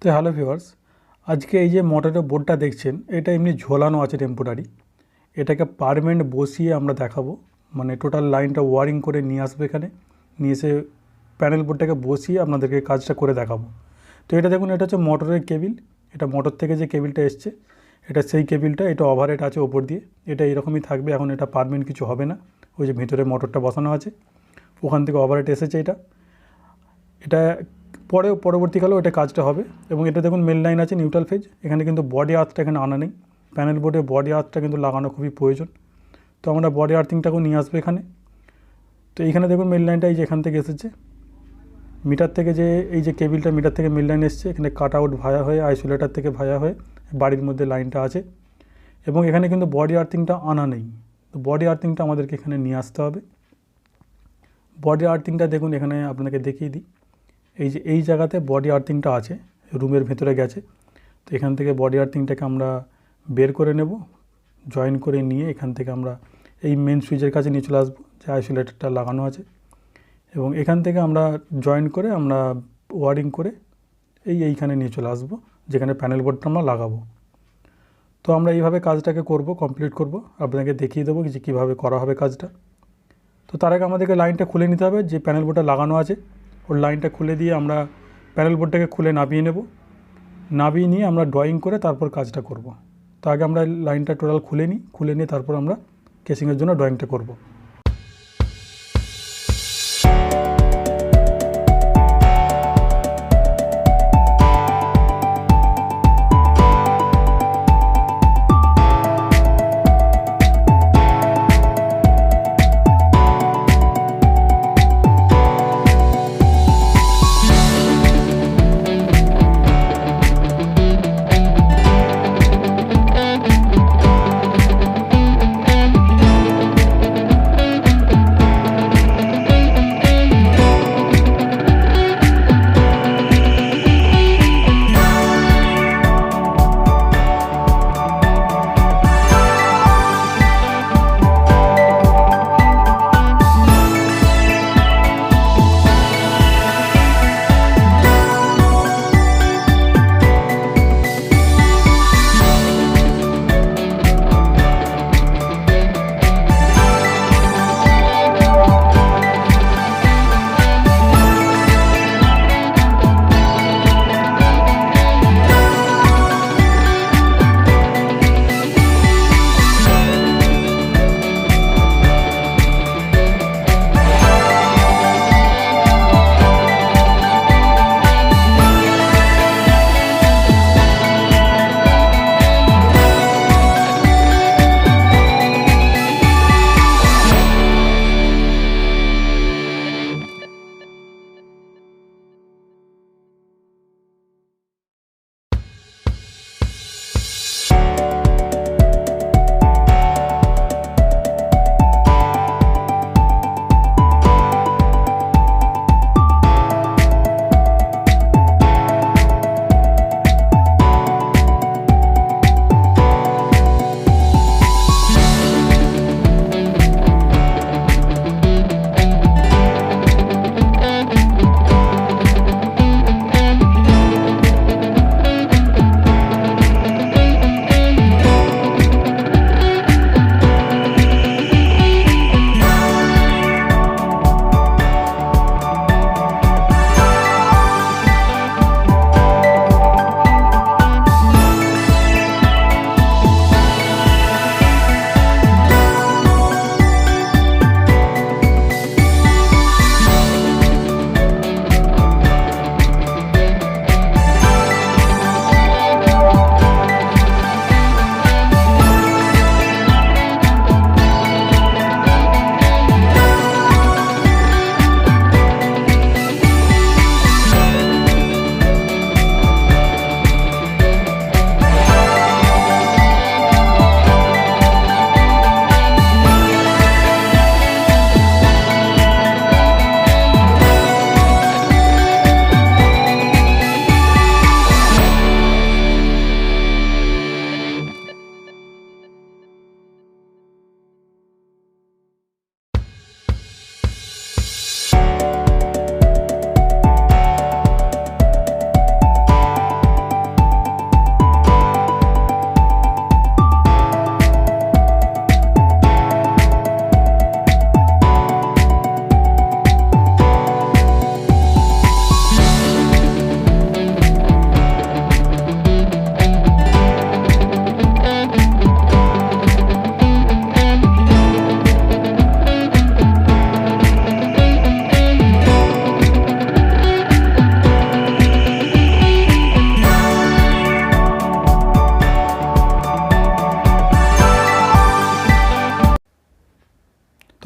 তো hello viewers, আজকে এই যে মোটরের বোর্ডটা দেখছেন এটা এমনি ঝোলানো আছে টেম্পোরারি। এটাকে পারমানেন্ট বসিয়ে আমরা দেখাবো, মানে টোটাল লাইনটা ওয়ারিং করে নিয়ে আসবে এখানে, নিয়ে এসে প্যানেল বোর্ডটাকে বসিয়ে আপনাদেরকে কাজটা করে দেখাবো। তো এটা দেখুন, এটা হচ্ছে মোটরের কেবিল। এটা মোটর থেকে যে কেবিলটা এসছে এটা সেই কেবিলটা, এটা ওভারহেড আছে ওপর দিয়ে, এটা এরকমই থাকবে। এখন এটা পারমানেন্ট কিছু হবে না, ওই যে ভিতরে মোটরটা বসানো আছে ওখান থেকে ওভারহেড এসেছে। এটা পরবর্তীকালেও এটা কাজটা হবে। এবং এটা দেখুন মেল লাইন আছে, নিউট্রাল ফেজ। এখানে কিন্তু বডি আর্থটা এখানে আনা নেই, প্যানেল বোর্ডে বডি আর্থটা কিন্তু লাগানো খুবই প্রয়োজন। তো আমরা বডি আর্থিংটাকেও নিয়ে আসবো এখানে। তো এইখানে দেখুন মেল লাইনটা এই যে এখান থেকে এসেছে, মিটার থেকে যে এই যে কেবিলটা মিটার থেকে মেল লাইন এসছে, এখানে কাট আউট ভায়া হয়ে আইসোলেটার থেকে ভায়া হয়ে বাড়ির মধ্যে লাইনটা আছে। এবং এখানে কিন্তু বডি আর্থিংটা আনা নেই, তো বডি আর্থিংটা আমাদেরকে এখানে নিয়ে আসতে হবে। বডি আর্থিংটা দেখুন এখানে আপনাকে দেখিয়ে দিই, এই যে এই জায়গাতে বডি আর্থিংটা আছে, রুমের ভেতরে গেছে। তো এখান থেকে বডি আর্থিংটাকে আমরা বের করে নেব, জয়েন করে নিয়ে এখান থেকে আমরা এই মেন সুইচের কাছে নিয়ে চলে আসবো, যে আইসোলেটরটা লাগানো আছে। এবং এখান থেকে আমরা জয়েন করে আমরা ওয়ারিং করে এইখানে নিয়ে চলে আসবো, যেখানে প্যানেল বোর্ডটা আমরা লাগাবো। তো আমরা এইভাবে কাজটাকে কমপ্লিট করব, আপনাকে দেখিয়ে দেবো যে কীভাবে করা হবে কাজটা। তো তার আগে আমাদেরকে লাইনটা খুলে নিতে হবে, যে প্যানেল বোর্ডটা লাগানো আছে ওর লাইনটা খুলে দিয়ে আমরা প্যানেল বোর্ডটাকে খুলে নামিয়ে নেব। নামিয়ে নিয়ে আমরা ড্রয়িং করে তারপর কাজটা করব। তো আগে আমরা লাইনটা টোটাল খুলে নিয়ে তারপর আমরা কেসিংয়ের জন্য ড্রয়িংটা করব।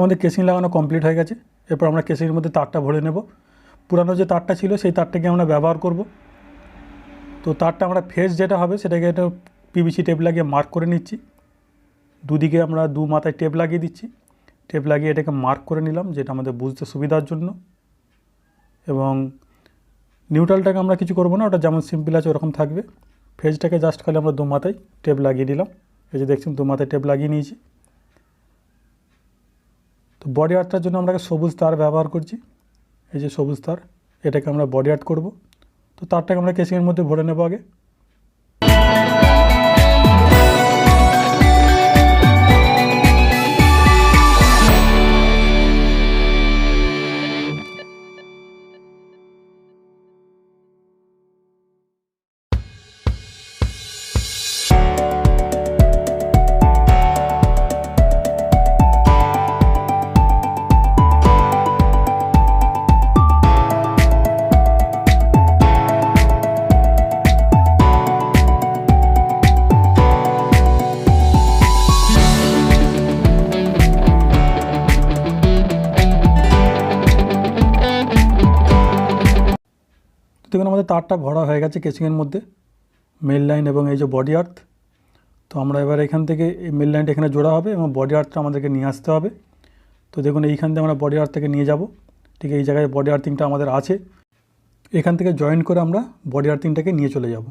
আমাদের কেসিং লাগানো কমপ্লিট হয়ে গেছে। এরপর আমরা কেসিংয়ের মধ্যে তারটা ভরে নেব। পুরানো যে তারটা ছিল সেই তারটাকে আমরা ব্যবহার করব। তো তারটা আমরা ফেস যেটা হবে সেটাকে একটা পিভিসি টেপ লাগিয়ে মার্ক করে নিচ্ছি। দুদিকে আমরা দু মাথায় টেপ লাগিয়ে দিচ্ছি। টেপ লাগিয়ে এটাকে মার্ক করে নিলাম, যেটা আমাদের বুঝতে সুবিধার জন্য। এবং নিউট্রালটাকে আমরা কিছু করব না, ওটা যেমন সিম্পল আছে ওরকম থাকবে। ফেজটাকে জাস্ট খালি আমরা দু মাথায় টেপ লাগিয়ে দিলাম। এই যে দেখছেন দু মাথায় টেপ লাগিয়ে নিয়েছি। তো বডি আর্টটার জন্য আমরা সবুজ তার ব্যবহার করছি। এই যে সবুজ তার, এটাকে আমরা বডি আর্ট করব। তো তারটাকে আমরা কেসিংয়ের মধ্যে ভরে নেব আগে। দেখুন আমাদের তারটা ভরা হয়ে গেছে কেসিংয়ের মধ্যে, মেল লাইন এবং এই যে বডি আর্থ। তো আমরা এবার এখান থেকে এই মেল লাইনটা এখানে জোড়া হবে এবং বডি আর্থটা আমাদেরকে নিয়ে আসতে হবে। তো দেখুন এইখান থেকে আমরা বডি আর্থটাকে নিয়ে যাব। ঠিক এই জায়গায় বডি আর্থিংটা আমাদের আছে, এখান থেকে জয়েন করে আমরা বডি আর্থিংটাকে নিয়ে চলে যাব।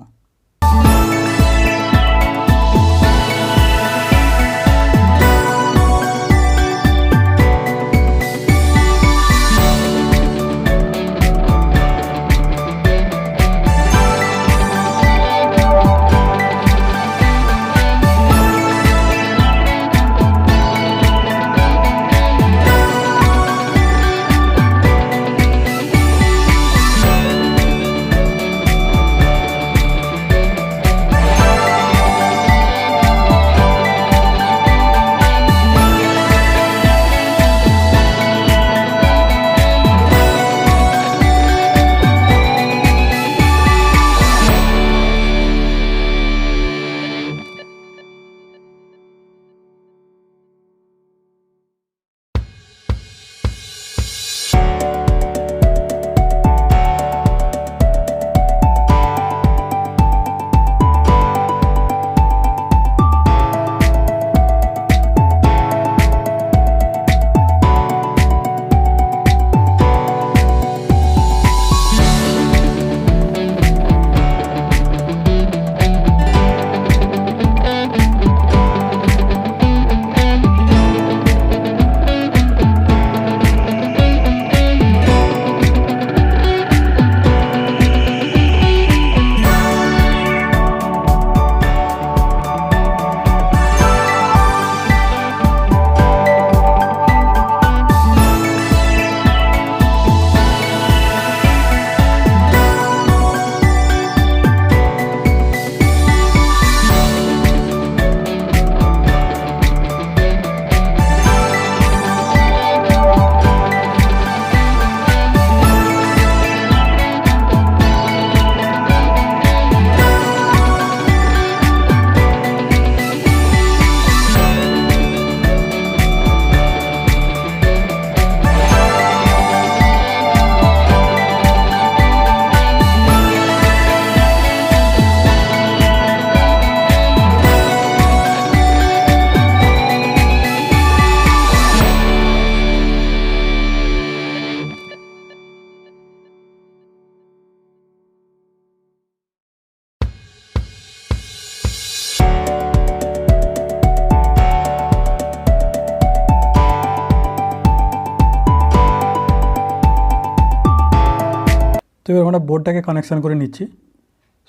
তো এবার আমরা বোর্ডটাকে কানেকশান করে নিচ্ছি।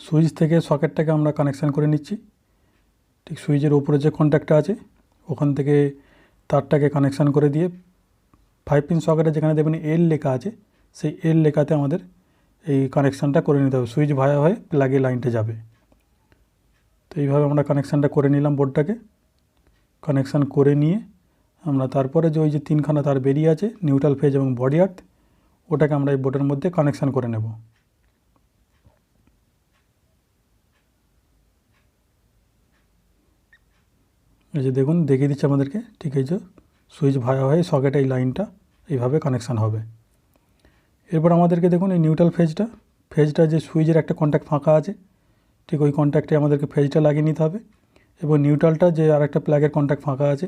সুইচ থেকে সকেটটাকে আমরা কানেকশান করে নিচ্ছি। ঠিক সুইচের উপরে যে কন্ট্যাক্টটা আছে ওখান থেকে তারটাকে কানেকশান করে দিয়ে 5 পিন সকেটে যেখানে দেখবেন এল লেখা আছে সেই এল লেখাতে আমাদের এই কানেকশানটা করে নিতে হবে। সুইচ ভায়া হয়ে প্লাগে লাইনটা যাবে। তো এইভাবে আমরা কানেকশানটা করে নিলাম বোর্ডটাকে। কানেকশান করে নিয়ে আমরা তারপরে যে ওই যে 3খানা তার বেরিয়ে আছে নিউট্রাল ফেজ এবং বডি আর্থ, ওটাকে আমরা এই বোর্ডের মধ্যে কানেকশান করে নেব। এই যে দেখুন দেখিয়ে দিচ্ছে আমাদেরকে, ঠিক এই যে সুইচ ভায়া হয়ে সকেটে এই লাইনটা এইভাবে কানেকশান হবে। এরপর আমাদেরকে দেখুন এই নিউট্রাল ফেজটা যে সুইচের একটা কন্ট্যাক্ট ফাঁকা আছে, ঠিক ওই কন্ট্যাক্টে আমাদেরকে ফেজটা লাগিয়ে নিতে হবে। এবং নিউট্রালটা যে আর একটা প্লাগের কন্ট্যাক্ট ফাঁকা আছে,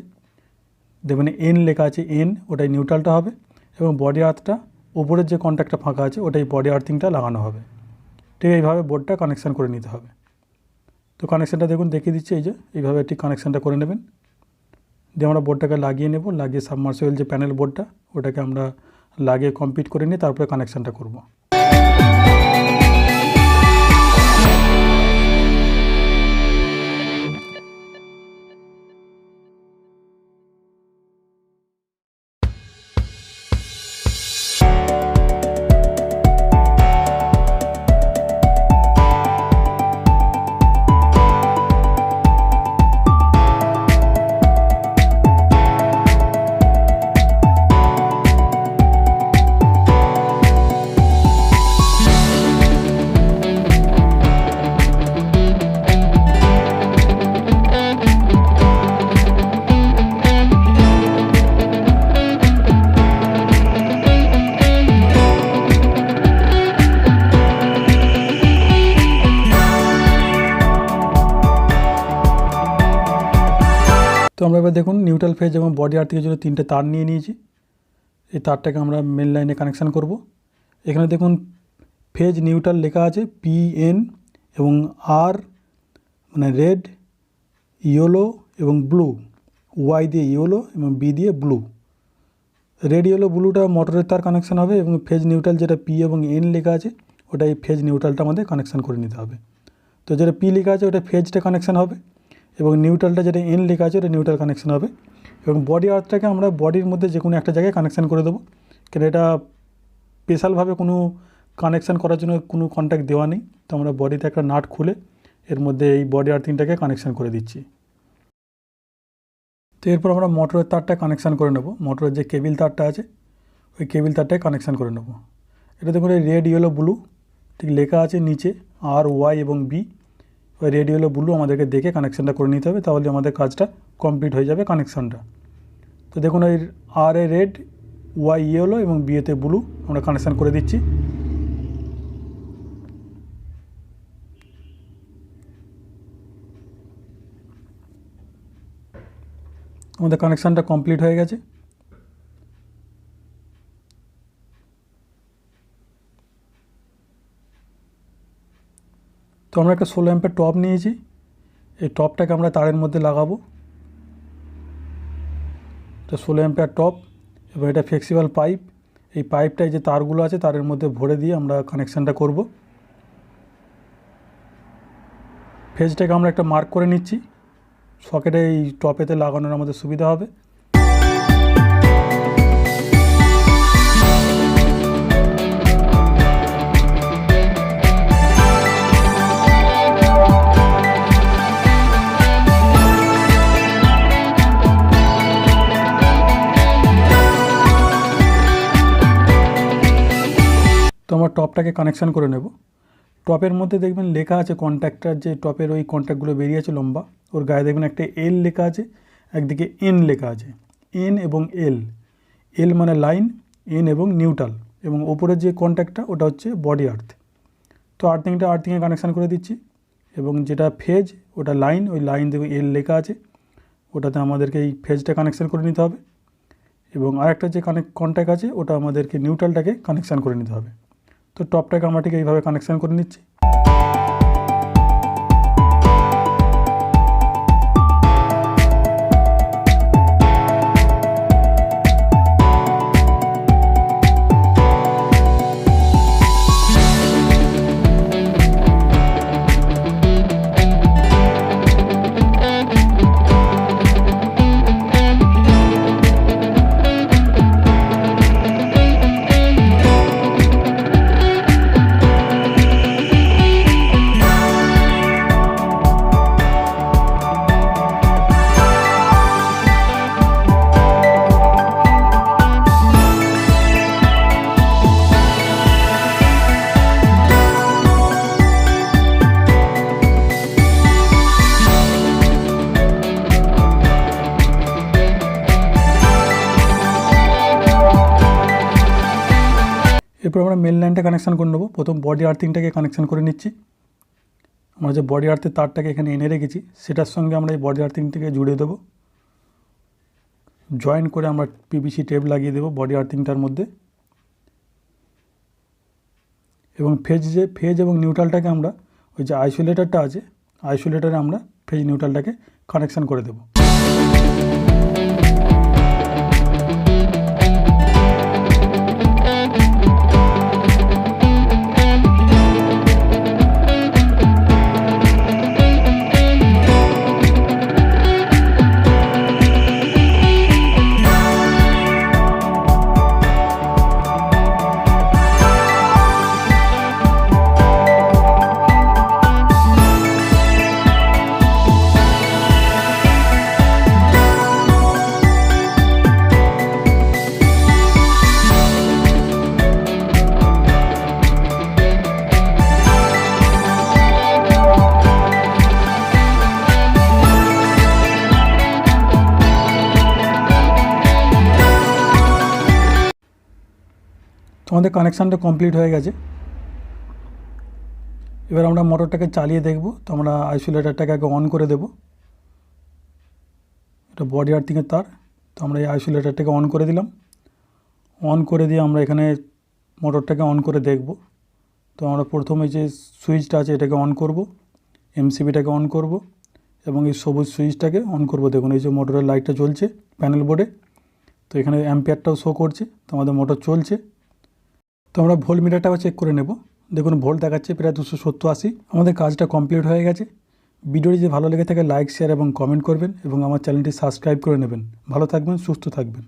দেখবেন এন লেখা আছে, এন ওটাই নিউট্রালটা হবে। এবং বডি আর্থটা উপরের যে কন্ট্যাক্টটা ফাঁকা আছে ওটাই বডি আর্থিংটা লাগানো হবে। ঠিক এইভাবে বোর্ডটা কানেকশান করে নিতে হবে। তো কানেকশানটা দেখুন দেখিয়ে দিচ্ছি, এই যে এইভাবে ঠিক কানেকশানটা করে নেবেন। দিয়ে আমরা বোর্ডটাকে লাগিয়ে নেব, লাগিয়ে সাবমার্সিবল যে প্যানেল বোর্ডটা ওটাকে আমরা লাগিয়ে কমপ্লিট করে নিয়ে তারপরে কানেকশানটা করব। তো আমরা এবার দেখুন নিউট্রাল ফেজ এবং বডি আর্থিংয়ের জন্য 3টে তার নিয়ে নিয়েছি। এই তারটাকে আমরা মেন লাইনে কানেকশান করব। এখানে দেখুন ফেজ নিউট্রাল লেখা আছে PN এবং আর মানে রেড, ইয়েলো এবং ব্লু, ওয়াই দিয়ে ইয়েলো এবং বি দিয়ে ব্লু। রেড ইয়েলো ব্লুটা মোটরের তার কানেকশান হবে এবং ফেজ নিউট্রাল যেটা P এবং N লেখা আছে ওটা এই ফেজ নিউট্রালটা আমাদের কানেকশান করে নিতে হবে। তো যেটা P লেখা আছে ওটা ফেজটা কানেকশান হবে এবং নিউট্রালটা যেটা N লেখা আছে ওটা নিউট্রাল কানেকশান হবে। এবং বডি আর্থটাকে আমরা বডির মধ্যে যে কোনো একটা জায়গায় কানেকশান করে দেবো, কেন এটা স্পেশালভাবে কোনো কানেকশান করার জন্য কোনো কন্ট্যাক্ট দেওয়া নেই। তো আমরা বডিতে একটা নাট খুলে এর মধ্যে এই বডি আর্থিংটাকে কানেকশান করে দিচ্ছি। তো এরপর আমরা মোটরের তারটা কানেকশান করে নেব। মোটরের যে কেবিল তারটা আছে ওই কেবিল তারটায় কানেকশান করে নেব। এটা দেখুন এই রেড ইয়েলো ব্লু ঠিক লেখা আছে নিচে আর, ওয়াই এবং বি। ওই রেড ইয়েলো ব্লু আমাদেরকে দেখে কানেকশানটা করে নিতে হবে, তাহলে আমাদের কাজটা কমপ্লিট হয়ে যাবে কানেকশানটা। তো দেখুন ওই আর এ রেড, ওয়াই ইয়েলো এবং বি এতে ব্লু আমরা কানেকশান করে দিচ্ছি। আমাদের কানেকশানটা কমপ্লিট হয়ে গেছে। তো আমরা একটা 16 অ্যাম্পের টপ নিয়েছি, এই টপটাকে আমরা তারের মধ্যে লাগাবো। এটা 16 অ্যাম্পের টপ এবং এটা ফ্লেক্সিবল পাইপ। এই পাইপটায় যে তারগুলো আছে তারের মধ্যে ভরে দিয়ে আমরা কানেকশানটা করব। ফেজটাকে আমরা একটা মার্ক করে নিচ্ছি, সকেটে এই টপেতে লাগানোর আমাদের সুবিধা হবে। তো আমরা টপটাকে কানেকশান করে নেব। টপের মধ্যে দেখবেন লেখা আছে কন্ট্যাক্টার, যে টপের ওই কন্ট্যাক্টগুলো বেরিয়ে আছে লম্বা, ওর গায়ে দেখবেন একটা এল লেখা আছে, একদিকে এন লেখা আছে। এন এবং এল, এল মানে লাইন, এন এবং নিউট্রাল, এবং ওপরের যে কন্ট্যাক্টটা ওটা হচ্ছে বডি আর্থ। তো আর্থিংয়ে কানেকশান করে দিচ্ছি। এবং যেটা ফেজ ওটা লাইন, ওই লাইন দেখুন এল লেখা আছে, ওটাতে আমাদেরকে এই ফেজটা কানেকশান করে নিতে হবে। এবং আরেকটা যে কন্ট্যাক্ট আছে ওটা আমাদেরকে নিউট্রালটাকে কানেকশান করে নিতে হবে। তো টপটাকে আমরা ঠিক এইভাবে কানেকশান করে নিচ্ছি। এরপর আমরা মেন লাইনটা কানেকশান করে নেবো। প্রথম বডি আর্থিংটাকে কানেকশান করে নিচ্ছি। আমরা যে বডি আর্থের তারটাকে এখানে এনে রেখেছি সেটার সঙ্গে আমরা এই বডি আর্থিংটাকে জুড়ে দেবো। জয়েন করে আমরা পিভিসি টেপ লাগিয়ে দেবো বডি আর্থিংটার মধ্যে, এবং ফেজ এবং নিউট্রালটাকে আমরা ওই যে আইসোলেটারটা আছে আইসোলেটারে আমরা ফেজ নিউট্রালটাকে কানেকশান করে দেবো। আমাদের কানেকশানটা কমপ্লিট হয়ে গেছে। এবার আমরা মোটরটাকে চালিয়ে দেখব। তো আমরা আইসোলেটারটাকে আগে অন করে দেব। এটা বডি আর্থিংয়ের তার। তো আমরা এই আইসোলেটারটাকে অন করে দিলাম। অন করে দিয়ে আমরা এখানে মোটরটাকে অন করে দেখব। তো আমরা প্রথমে যে সুইচটা আছে এটাকে অন করব, এমসিবিটাকে অন করব এবং এই সবুজ সুইচটাকে অন করব। দেখুন এই যে মোটরের লাইটটা জ্বলছে প্যানেল বোর্ডে। তো এখানে অ্যাম্পিয়ারটাও শো করছে। তো আমাদের মোটর চলছে। তো আমরা ভোল্ট মিটারটাও চেক করে নেব। দেখুন ভোল্ট দেখাচ্ছে প্রায় 270-80। আমাদের কাজটা কমপ্লিট হয়ে গেছে। ভিডিওটি যদি ভালো লেগে থাকে লাইক, শেয়ার এবং কমেন্ট করবেন এবং আমার চ্যানেলটি সাবস্ক্রাইব করে নেবেন। ভালো থাকবেন, সুস্থ থাকবেন।